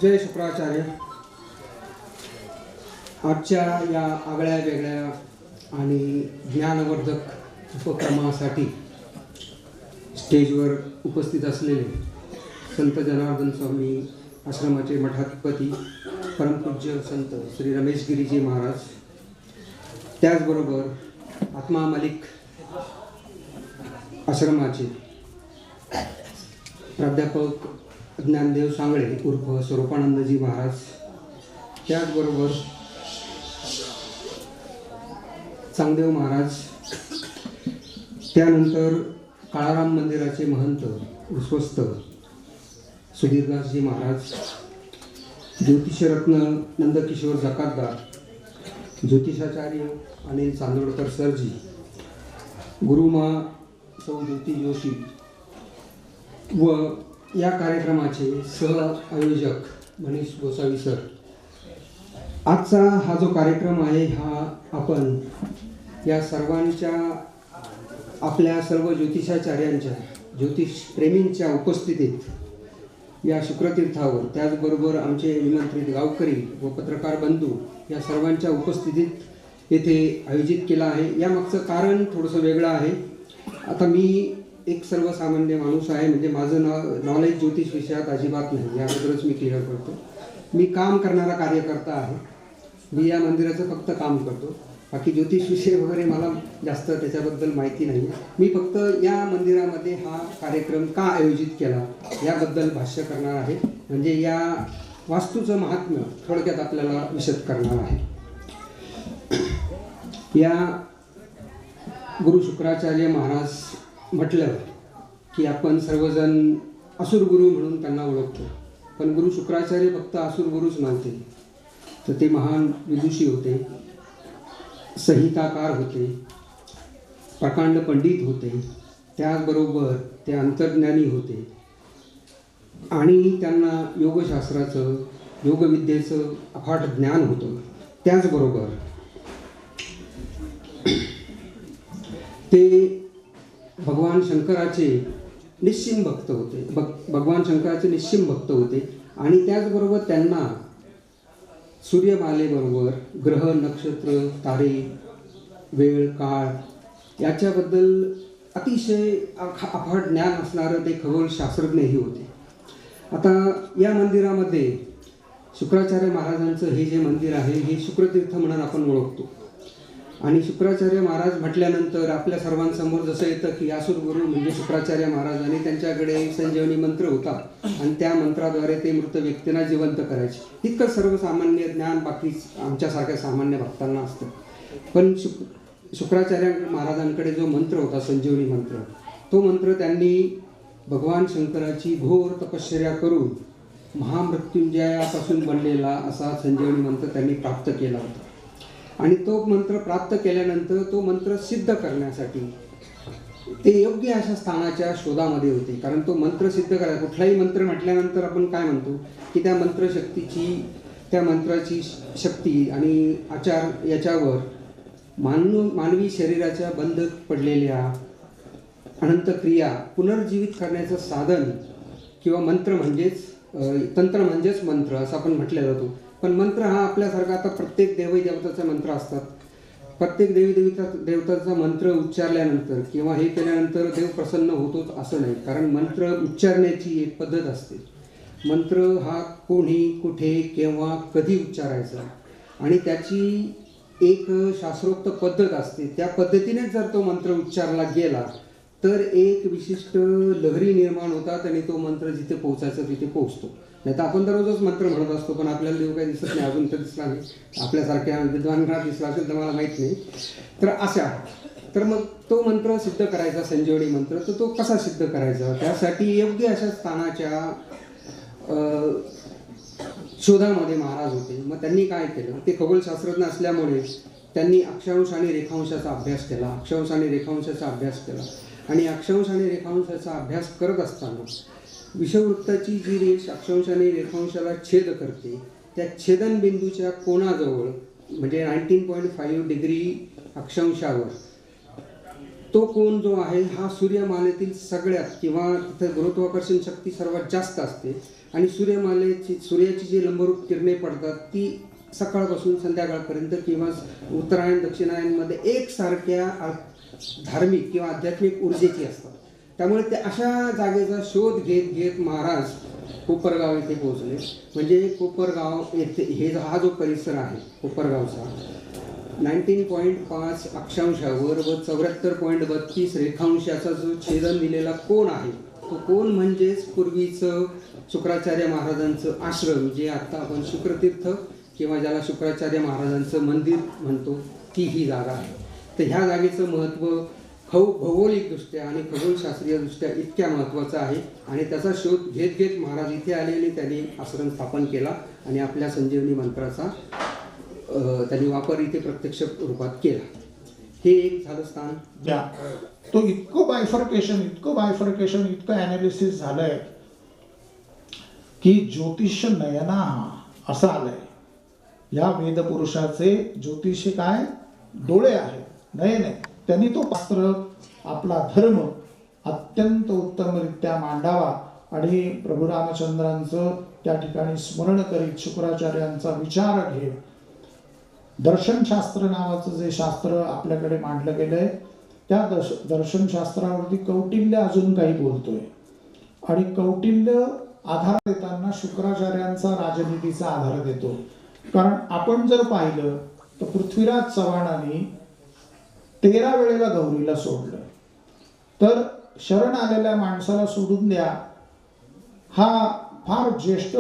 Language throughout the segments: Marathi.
जय शुक्राचार्य. आजच्या या आगळ्या वेगळ्या आणि ज्ञानवर्धक उपक्रमासाठी स्टेजवर उपस्थित असलेले संत जनार्दन स्वामी आश्रमाचे मठाधिपती परमपूज्य संत श्री रमेश गिरीजी महाराज, त्याचबरोबर आत्मा मलिक आश्रमाचे प्राध्यापक ज्ञानदेव सांगळे उर्फ स्वरूपानंदजी महाराज, त्याचबरोबर चांगदेव महाराज, त्यानंतर काळाराम मंदिराचे महंत विश्वस्त सुधीरदासजी महाराज, ज्योतिषरत्न नंदकिशोर जकातदार, ज्योतिषाचार्य अनिल चांदोडकर सरजी, गुरुमा सौ ज्योती जोशी व या कार्यक्रमाचे सह आयोजक मनीष गोसावी सर. आजचा हा जो कार्यक्रम आहे हा आपण या सर्वांच्या आपल्या सर्व ज्योतिषाचार्यांच्या ज्योतिष प्रेमींच्या उपस्थितीत या शुक्रतीर्थावर, त्याचबरोबर आमचे निमंत्रित गावकरी व पत्रकार बंधू या सर्वांच्या उपस्थितीत येथे आयोजित केला आहे. यामागचं कारण थोडंसं वेगळं आहे. आता मी एक सर्वसामान्य माणूस आहे, म्हणजे माझं नॉलेज ज्योतिष विषयात अजिबात नाही, याबद्दलच मी क्लिअर करतो. मी काम करणारा कार्यकर्ता आहे. मी या मंदिराचं फक्त काम करतो. बाकी ज्योतिष विषय वगैरे मला जास्त त्याच्याबद्दल माहिती नाही. मी फक्त या मंदिरामध्ये हा कार्यक्रम का आयोजित केला याबद्दल भाष्य करणार आहे, म्हणजे या वास्तूचं महात्म्य थोडक्यात आपल्याला विशद करणार आहे. या गुरु शुक्राचार्य महाराज म्हटलं की आपण सर्वजण असुर गुरु म्हणून त्यांना ओळखतो, पण गुरु शुक्राचार्य फक्त असुर गुरुच नव्हते, तर ते महान विदुषी होते, संहिताकार होते, प्रकांड पंडित होते, त्याचबरोबर ते अंतर्ज्ञानी होते आणि त्यांना योगशास्त्राचं योगविद्येचं अफाट ज्ञान होतं. त्याचबरोबर ते भगवान शंकराचे निश्चिम भक्त होते. भगवान शंकराचे निश्चिम भक्त होते आणि त्याचबरोबर त्यांना सूर्यमालेबरोबर ग्रह नक्षत्र तारे वेळ काळ याच्याबद्दल अतिशय अफाट ज्ञान असणारं ते खगोलशास्त्रज्ञही होते. आता या मंदिरामध्ये शुक्राचार्य महाराजांचं हे जे मंदिर आहे हे शुक्रतीर्थ म्हणून आपण ओळखतो. आणि शुक्राचार्य महाराज म्हटल्यानंतर आपल्या सर्वांसमोर जसं येतं की असुर गुरु म्हणजे शुक्राचार्य महाराज, आणि त्यांच्याकडे संजीवनी मंत्र होता आणि त्या मंत्राद्वारे ते मृत व्यक्तींना जिवंत करायचे. इतकं सर्वसामान्य ज्ञान बाकी आमच्यासारख्या सामान्य भक्तांना असतं. पण शुक्राचार्य महाराजांकडे जो मंत्र होता संजीवनी मंत्र, तो मंत्र त्यांनी भगवान शंकराची घोर तपश्चर्या करून महामृत्युंजयापासून बनलेला असा संजीवनी मंत्र त्यांनी प्राप्त केला होता. आणि तो मंत्र प्राप्त केल्यानंतर तो मंत्र सिद्ध करण्यासाठी ते योग्य अशा स्थानाच्या शोधामध्ये होते. कारण तो मंत्र सिद्ध करायचा, कुठलाही मंत्र म्हटल्यानंतर आपण काय म्हणतो की त्या मंत्राची शक्ती आणि आचार याच्यावर मानवी शरीराच्या बंद पडलेल्या अनंत क्रिया पुनर्जीवित करण्याचं साधन किंवा मंत्र म्हणजेच तंत्र म्हणजेच मंत्र असं आपण म्हटलं जातो. पण मंत्र हा आपल्यासारखा आता प्रत्येक देवी देवताचे मंत्र असतात. प्रत्येक देवताचा मंत्र उच्चारल्यानंतर किंवा हे केल्यानंतर देव प्रसन्न होतोच असं नाही, कारण मंत्र उच्चारण्याची एक पद्धत असते. मंत्र हा कोणी कुठे केव्हा कधी उच्चारायचा आणि त्याची एक शास्त्रोक्त पद्धत असते. त्या पद्धतीने जर तो मंत्र उच्चारला गेला तर एक विशिष्ट लहरी निर्माण होतात आणि तो मंत्र जिथे पोहोचायचा तिथे पोहोचतो. नाही तर आपण दररोजच मंत्र म्हणत असतो, पण आपल्याला देव काही दिसत नाही, अजून तर दिसला नाही. आपल्यासारख्या विद्वानांना दिसला असेल तर मला माहीत नाही. तर अशा तर मग तो मंत्र सिद्ध करायचा संजीवनी मंत्र, तर तो कसा सिद्ध करायचा त्यासाठी योग्य अशा स्थानाच्या शोधामध्ये महाराज होते. मग त्यांनी काय केलं, ते खगोलशास्त्रज्ञ असल्यामुळे त्यांनी अक्षांश आणि रेखांशाचा अभ्यास केला. अक्षांश आणि रेखांशाचा अभ्यास केला आणि अक्षांश आणि रेखांशाचा अभ्यास करत असताना विषुववृत्ताची जी रेष अक्षांश आणि रेखांशाला छेद करते त्या छेदनबिंदूच्या कोणाजवळ म्हणजे 19.5 डिग्री अक्षांशावर तो कोन जो आहे हा सूर्यमालेतील सगळ्यात किंवा तिथं गुरुत्वाकर्षण शक्ती सर्वात जास्त असते आणि सूर्याची जी लंबरूप किरणे पडतात ती सकाळपासून संध्याकाळपर्यंत किंवा उत्तरायण दक्षिणायनमध्ये एकसारख्या धार्मिक किंवा आध्यात्मिक ऊर्जेची असतात. त्यामुळे ते अशा जागेचा शोध घेत घेत महाराज कोपरगाव येथे पोहोचले. म्हणजे कोपरगाव येथे हा जो परिसर आहे कोपरगावचा 19.5 अक्षांशावर व 74.32 रेखांशाचा जो छेदन दिलेला कोन आहे तो कोन म्हणजेच पूर्वीचं शुक्राचार्य महाराजांचं आश्रम जे आता आपण शुक्रतीर्थ किंवा ज्याला शुक्राचार्य महाराजांचं मंदिर म्हणतो ती ही जागा आहे. तर ह्या जागेचं महत्त्व भौगोलिकदृष्ट्या आणि खगोलशास्त्रीयदृष्ट्या इतक्या महत्त्वाचं आहे आणि त्याचा शोध घेत घेत महाराज इथे आले आणि त्यांनी आश्रम स्थापन केला आणि आपल्या संजीवनी मंत्राचा त्यांनी वापर इथे प्रत्यक्ष रूपात केला. हे एक झालं स्थान. तो इतकं बायफर्केशन इतकं ॲनालिसिस झालंय की ज्योतिष नयना असं आलंय. या वेदपुरुषाचे ज्योतिषी काय डोळे आहेत, नयन आहे. त्यांनी तो पात्र आपला धर्म अत्यंत उत्तमरित्या मांडावा आणि प्रभू रामचंद्रांचं त्या ठिकाणी स्मरण करीत शुक्राचार्यांचा विचार घेत दर्शनशास्त्र नावाचं जे शास्त्र आपल्याकडे मांडलं गेलंय त्या दर्शनशास्त्रावरती कौटिल्य अजून काही बोलतोय आणि कौटिल्य आधार देताना शुक्राचार्यांचा राजनीतीचा आधार देतो. कारण आपण जर पाहिलं तर पृथ्वीराज चव्हाणांनी 13 वेळेला गौरीला सोडलं. तर शरण आलेल्या माणसाला सोडून द्या हा फार ज्येष्ठ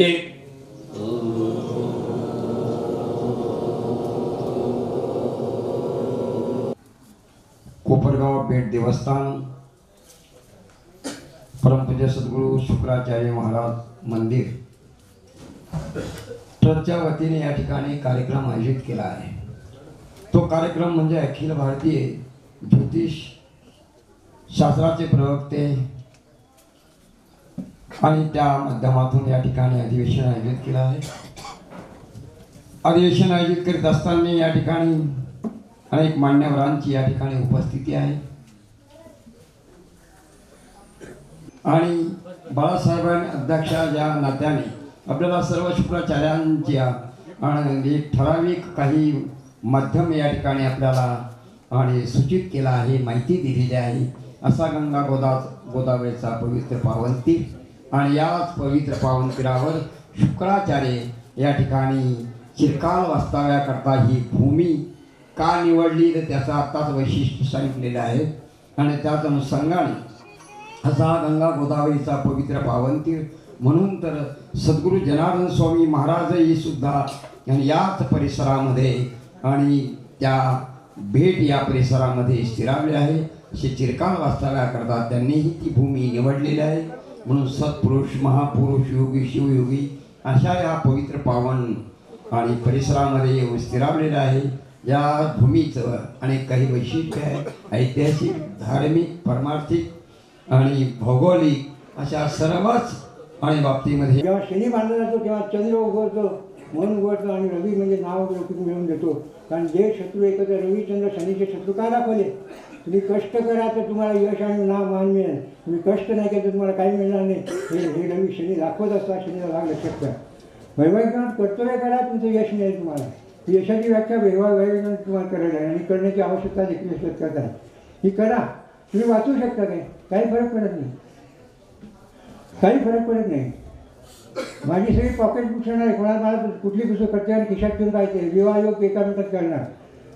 एक कोपरगाव पेठ देवस्थान परमपूज्य सद्गुरू शुक्राचार्य महाराज मंदिर ट्रस्टच्या वतीने या ठिकाणी कार्यक्रम आयोजित केला आहे. तो कार्यक्रम म्हणजे अखिल भारतीय ज्योतिष शास्त्राचे प्रवक्ते आणि त्या माध्यमातून या ठिकाणी अधिवेशन आयोजित केलं आहे. अधिवेशन आयोजित करीत असताना या ठिकाणी अनेक मान्यवरांची या ठिकाणी उपस्थिती आहे आणि बाळासाहेबांनी अध्यक्षा या नात्याने आपल्याला सर्व शुक्राचार्यांच्या आणि एक ठराविक काही माध्यम या ठिकाणी आपल्याला आणि सूचित केला आहे, माहिती दिलेली आहे. असा गंगा गोदावरीचा पवित्र पावनतीर आणि याच पवित्र पावनतीरावर शुक्राचार्य या ठिकाणी चिरकाल वास्तव्याकरता ही भूमी का निवडली तर त्याचं आत्ताच वैशिष्ट्य सांगितलेलं आहे आणि त्याच अनुषंगाने असा गंगा गोदावरीचा पवित्र पावनतीर म्हणून तर सद्गुरू जनार्दन स्वामी महाराजही सुद्धा याच परिसरामध्ये आणि त्या भेट या परिसरामध्ये स्थिरावले आहे. असे चिरकाल वास्तव्याकरता त्यांनीही ती भूमी निवडलेली आहे. म्हणून सत्पुरुष महापुरुष योगी शिवयोगी अशा या पवित्र पावन आणि परिसरामध्ये येऊन स्थिरावलेलं आहे. या भूमीचं अनेक काही वैशिष्ट्य आहे, ऐतिहासिक धार्मिक परमार्थिक आणि भौगोलिक अशा सर्वच आणि बाबतीमध्ये जेव्हा शनी मानला जातो तेव्हा चंद्र उगवतो, मन उगवतो आणि रवी म्हणजे नाव लौकिक मिळवून देतो. कारण जे शत्रू एकत्र रवी चंद्र शनीचे शत्रू का दाखवले? तुम्ही कष्ट करा तर तुम्हाला यश आणि नाव मान मिळेल, तुम्ही कष्ट नाही केलं तर तुम्हाला काही मिळणार नाही. हे रवी शनी दाखवत असतात. शनीला भाग लक्षात करा. वैवाहिक कर्तव्य करा, तुमचं यश मिळेल तुम्हाला. यशाची व्याख्या वैवाहिक तुम्हाला करायला आहे आणि करण्याची आवश्यकता देखील लक्षात करत आहे. ही करा, तुम्ही वाचू शकता. काही फरक पडत नाही, काही फरक पडत नाही. माझी सगळी पॉकेट बुक आहे. कोणाला मला कुठली पुस्तक करते आणि खिशात घेऊन काय ते विवाह योग एका मिनिटात करणार,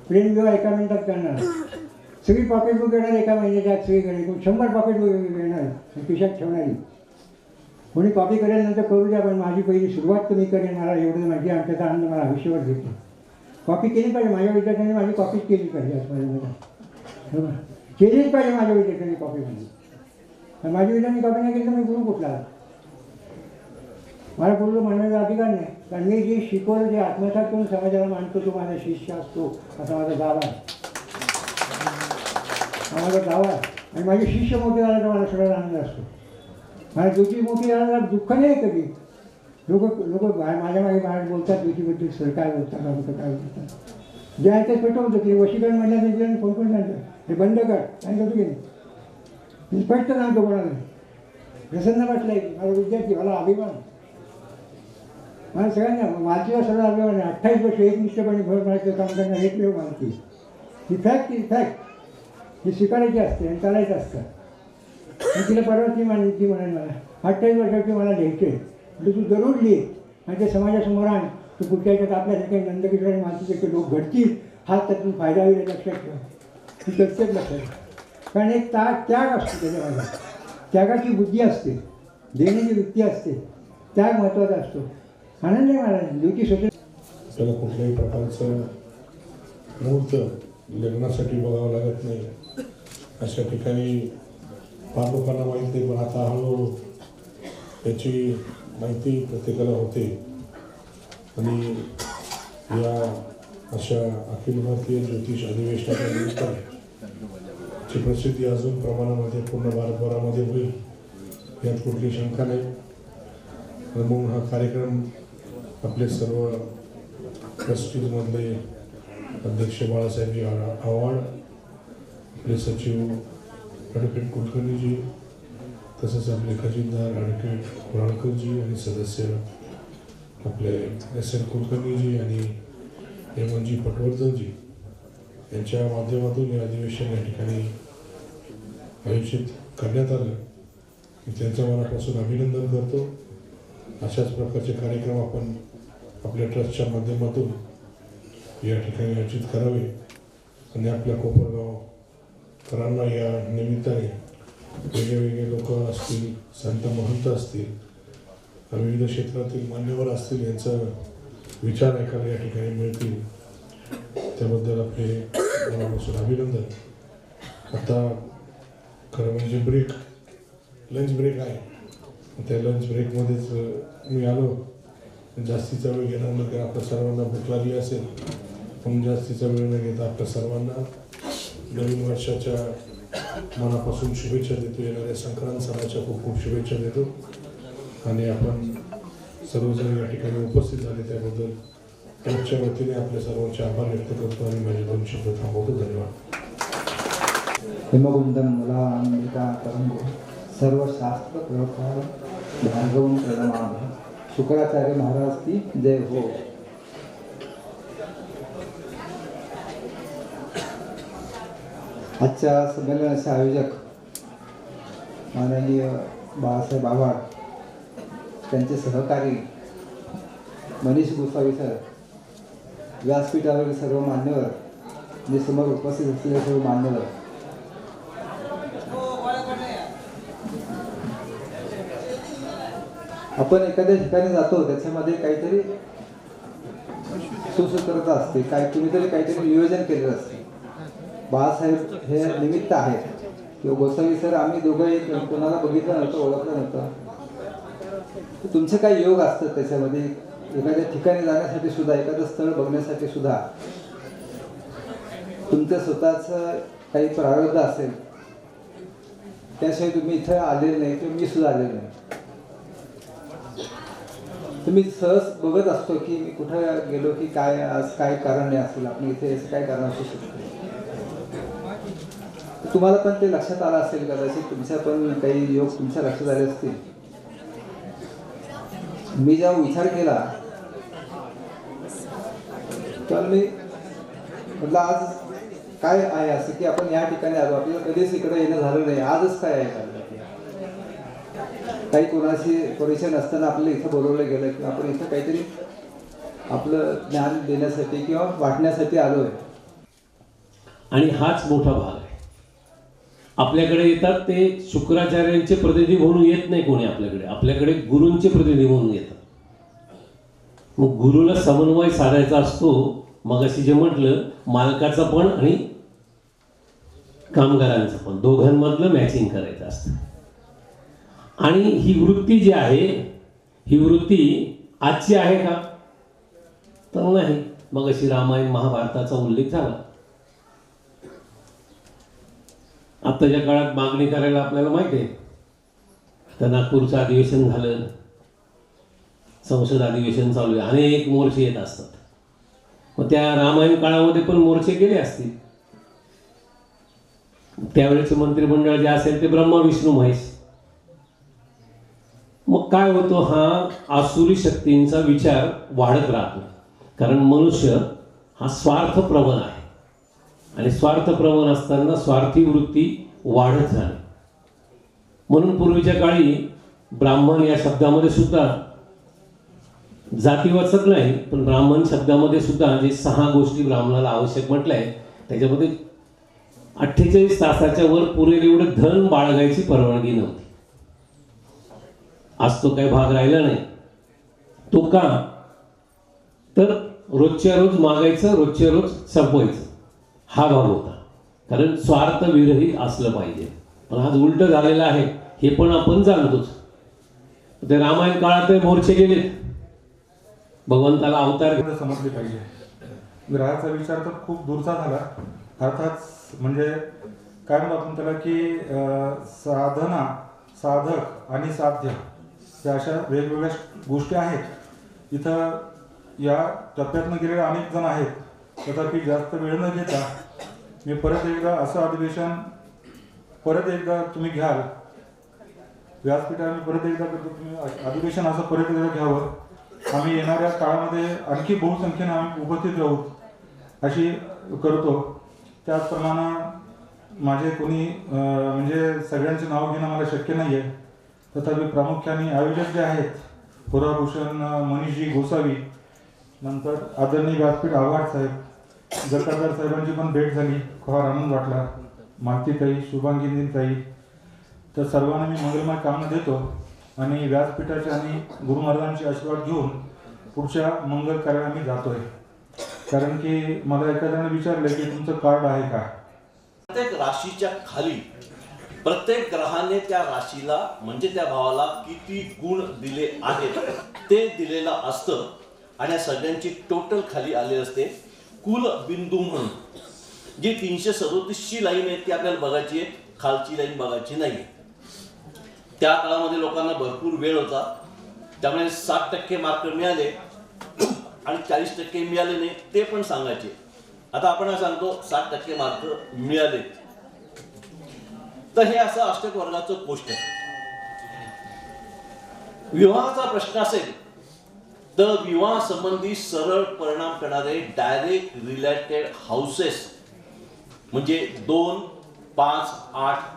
प्रेम विवाह एका मिनिटात करणार, सगळी पॉकेट बुक येणार एका महिन्याच्या सगळीकडे 100 पॉकेट बुक येणार खिशात ठेवणारी. कोणी कॉपी करेल नंतर करू द्या, पण माझी पहिली सुरुवात तुम्ही करेल. मला एवढं माहिती आहे आणि त्याचा आनंद मला आयुष्यभर घेतो. कॉपी केली पाहिजे. माझ्या विद्यार्थ्यांनी माझी कॉपीच केली पाहिजे आजपर्यंत. केलीच पाहिजे माझ्या विद्यार्थ्यांनी कॉपी. माझी विद्यार्थ्यांनी कॉपी नाही केली तर मी गुरु कुठला? मला पूर्ण म्हणण्याचा अधिकार नाही, कारण मी जे शिकवलं जे आत्मसात करून समाजाला मांडतो तो माझा शिष्य असतो, असा माझा दावा आहे. हा माझा दावा आहे. आणि माझे शिष्य मोठे झाले तर मला सगळ्यात आनंद असतो. मला ज्योती मोठी झाला दुःख नाही कधी. लोक माझ्या मागे बाहेर बोलतात ज्योतीबद्दल, सर काय बोलतात, आमचं काय बोलतात, जे आहे ते पेटवतं. ते वशीकरण म्हटलं ते फोन करून सांगतं हे बंद कर, सांगतो की नाही. मी स्पष्ट सांगतो कोणाला. प्रसन्न वाटलंय माझा विद्यार्थी, मला अभिमान, मला सगळ्यांना मालकीला सगळं अभिमान आहे. 28 वर्ष एकनिष्ठपणे भर मारायचं काम करणार एकमेव मालकी. ही फॅक्ट ही स्वीकारायची असते आणि चालायचं असतं. मी तिला परवा ती म्हणाली मला 28 वर्षाची मला लिहायचे, म्हणजे तू जरूर लिहि आणि ते समाजासमोर आण. तू पुढच्या याच्यात आपल्यासारखे नंदकिशोर आणि मालकीचे लोक घडतील, हा त्यातून फायदा होईल लक्षात ठेवा. ती प्रत्येक लक्षात, कारण एक त्याग असतो त्याच्यामध्ये, त्यागाची बुद्धी असते, देण्याची वृत्ती असते, त्याग महत्त्वाचा असतो. आनंद आहे मला ज्योती सोशल. त्याला कुठल्याही प्रकारचं मुहूर्त लग्नासाठी बघावं लागत नाही. अशा ठिकाणी फार लोकांना माहीत नाही, पण आता हळूहळू त्याची माहिती प्रत्येकाला होते. आणि या अशा अखिल भारतीय ज्योतिष अधिवेशनाच्या निमित्ताने प्रसिद्धी अजून प्रमाणामध्ये पूर्ण भारतभरामध्ये होईल यात कुठली शंका नाही. म्हणून हा कार्यक्रम आपले सर्व ट्रस्टीजमधले अध्यक्ष बाळासाहेबजी आव्हाड, आपले सचिव ॲडव्होकेट कुलकर्णीजी, तसंच आपले खजिनदार ॲडव्होकेट कुराळकरजी आणि सदस्य आपले एस.एन. कुलकर्णीजी आणि हेमंतजी पटवर्धनजी यांच्या माध्यमातून हे अधिवेशन या ठिकाणी आयोजित करण्यात आलं. मी त्यांचं मनापासून अभिनंदन करतो. अशाच प्रकारचे कार्यक्रम आपण आपल्या ट्रस्टच्या माध्यमातून या ठिकाणी आयोजित करावे आणि आपल्या कोपरगावकरांना या निमित्ताने वेगळे लोक असतील, संत महंत असतील, विविध क्षेत्रातील मान्यवर असतील, यांचा विचार ऐकायला या ठिकाणी मिळतील. त्याबद्दल आपले मनापासून अभिनंदन. आता खरं म्हणजे लंच ब्रेक आहे. त्या लंच ब्रेकमध्येच मी आलो. जास्तीचा वेळ घेणार नाही, कारण आपल्या सर्वांना भूक लागली असेल, म्हणून जास्तीचा वेळ न घेता आपल्या सर्वांना नवीन वर्षाच्या मनापासून शुभेच्छा देतो. येणाऱ्या संक्रांत सणाच्या खूप खूप शुभेच्छा देतो. आणि आपण सर्वजण या ठिकाणी उपस्थित झाले त्याबद्दल ट्रस्टच्या वतीने आपल्या सर्वांचे आभार व्यक्त करतो आणि माझे 2 शब्द थांबवतो. धन्यवाद. हिमकुंदम मला अंबिका तरंगो सर्व शास्त्र प्रकार भार्गवं प्रणमामि. शुक्राचार्य महाराज की जय हो. आजच्या संमेलनाचे आयोजक माननीय बाळासाहेब आव्हाड, त्यांचे सहकारी मनीष गोसावी सर, व्यासपीठावरील सर्व मान्यवर जे समोर उपस्थित असलेले सर्व मान्यवर, आपण एखाद्या ठिकाणी जातो त्याच्यामध्ये काहीतरी सुसूत्रता असते, कुणीतरी काहीतरी नियोजन केलेलं असते. बाळासाहेब हे निमित्त आहेत किंवा गोसावी सर, आम्ही दोघंही कोणाला बघितलं नव्हतं, ओळखलं नव्हतं. तुमचे काही योग असतात त्याच्यामध्ये. एखाद्या ठिकाणी जाण्यासाठी सुद्धा, एखादं स्थळ बघण्यासाठी सुद्धा तुमचं स्वतःचं काही प्रारब्ध असेल, त्याशिवाय तुम्ही इथं आलेले नाही किंवा मी सुद्धा आलेलो नाही. तुम्ही सहज बघत असतो की मी कुठं गेलो की काय आज काय कारण नाही असेल, आपण इथे असं काय कारण असू शकतं. तुम्हाला पण ते लक्षात आलं असेल, कदाचित तुमच्या पण काही योग तुमच्या लक्षात आले असतील. मी जेव्हा विचार केला तेव्हा मी म्हटलं आज काय आहे असं की आपण या ठिकाणी आलो, आपल्याला कधीच इकडे येणं झालं नाही, आजच काय आहे. काही कोणाशी परिचय नसताना आपल्याला इथं बोलवलं गेलं किंवा आपण इथं काहीतरी आपलं ज्ञान देण्यासाठी किंवा वाटण्यासाठी आलो आहे. आणि हाच मोठा भाग आहे. आपल्याकडे येतात ते शुक्राचार्यांचे प्रतिनिधी म्हणून येत नाही कोणी आपल्याकडे गुरूंचे प्रतिनिधी म्हणून येतात. मग गुरुला समन्वय साधायचा असतो. मगाशी जे म्हटलं, मालकाचा पण आणि कामगारांचं पण, दोघांमधलं मॅचिंग करायचं असतं. आणि ही वृत्ती जी आहे ही वृत्ती आजची आहे का? तर नाही. मग अशी रामायण महाभारताचा उल्लेख झाला. आत्ताच्या काळात मागणी करायला आपल्याला माहिती आहे. तर नागपूरचं अधिवेशन झालं, संसद अधिवेशन चालू आहे, अनेक मोर्चे येत असतात. मग त्या रामायण काळामध्ये पण मोर्चे गेले असतील. त्यावेळेचं मंत्रिमंडळ जे असेल ते ब्रह्मा विष्णू महेश. मग काय होतो, हा आसुरी शक्तींचा विचार वाढत राहतो. कारण मनुष्य हा स्वार्थप्रवण आहे आणि स्वार्थप्रवण असताना स्वार्थी वृत्ती वाढत झाली. म्हणून पूर्वीच्या काळी ब्राह्मण या शब्दामध्ये सुद्धा जातीवाचक नाही, पण ब्राह्मण शब्दामध्ये सुद्धा जे 6 गोष्टी ब्राह्मणाला आवश्यक म्हटलंय त्याच्यामध्ये 48 तासाच्या वर पुरेल एवढं धन बाळगायची परवानगी नव्हती. आज तो काही भाग राहिला नाही. तो का? तर रोजच्या रोज मागायचं, रोजच्या रोज संपवायचं, हा भाग होता. कारण स्वार्थ विरहित असलं पाहिजे. पण आज उलट झालेलं आहे हे पण आपण जाणतोच. ते रामायण काळात मोर्चे गेलेत, भगवंताला अवतार समजले पाहिजे. ग्रहाचा विचार तर खूप दूरचा झाला. अर्थात म्हणजे काय म्हणतो आपण त्याला की साधना, साधक आणि साध्य या अशा वेगवेगळ्या गोष्टी आहेत. इथं या टप्प्यातनं गेलेले अनेक जण आहेत. तथापि जास्त वेळ न घेता मी परत एकदा असं अधिवेशन परत एकदा तुम्ही घ्याल, व्यासपीठाने परत एकदा तुम्ही अधिवेशन असं परत एकदा घ्यावं. आम्ही येणाऱ्या काळामध्ये आणखी बहुसंख्येने आम्ही उपस्थित राहू अशी करतो. त्याचप्रमाणे माझे कोणी म्हणजे सगळ्यांचे नाव घेणं मला शक्य नाही आहे. तथापि प्रामुख्याने आयोजक जे आहेत, पुराभूषण मनीषजी गोसावी, नंतर आदरणीय व्यासपीठ आव्हाड साहेब, जकादार साहेबांची पण भेट झाली, फार आनंद वाटला. मालतीताई, शुभांगिनीताई, तर सर्वांना मी मंगलमय कामना देतो आणि व्यासपीठाचे आणि गुरु महाराजांचे आशीर्वाद घेऊन पुढच्या मंगल कार्याला मी जातोय. कारण की मला एखाद्याने विचारलं की तुमचं कार्ड आहे का? प्रत्येक राशीच्या खाली प्रत्येक ग्रहाने त्या राशीला म्हणजे त्या भावाला किती गुण दिले आहेत ते दिलेलं असतं आणि या सगळ्यांची टोटल खाली आली असते कुल बिंदू म्हणून. जी 337ची लाईन आहे ती आपल्याला बघायची आहे, खालची लाईन बघायची नाही. त्या काळामध्ये लोकांना भरपूर वेळ होता, त्यामुळे 60% मार्क मिळाले आणि 40% मिळाले नाही ते पण सांगायचे. आता आपण सांगतो 60% मार्क मिळाले. तर हे असं अष्टक वर्गाचं गोष्ट आहे. विवाहाचा प्रश्न असेल तर विवाह संबंधी सरळ परिणाम करणारे डायरेक्ट रिलेटेड हाऊसेस म्हणजे 2, 5, 8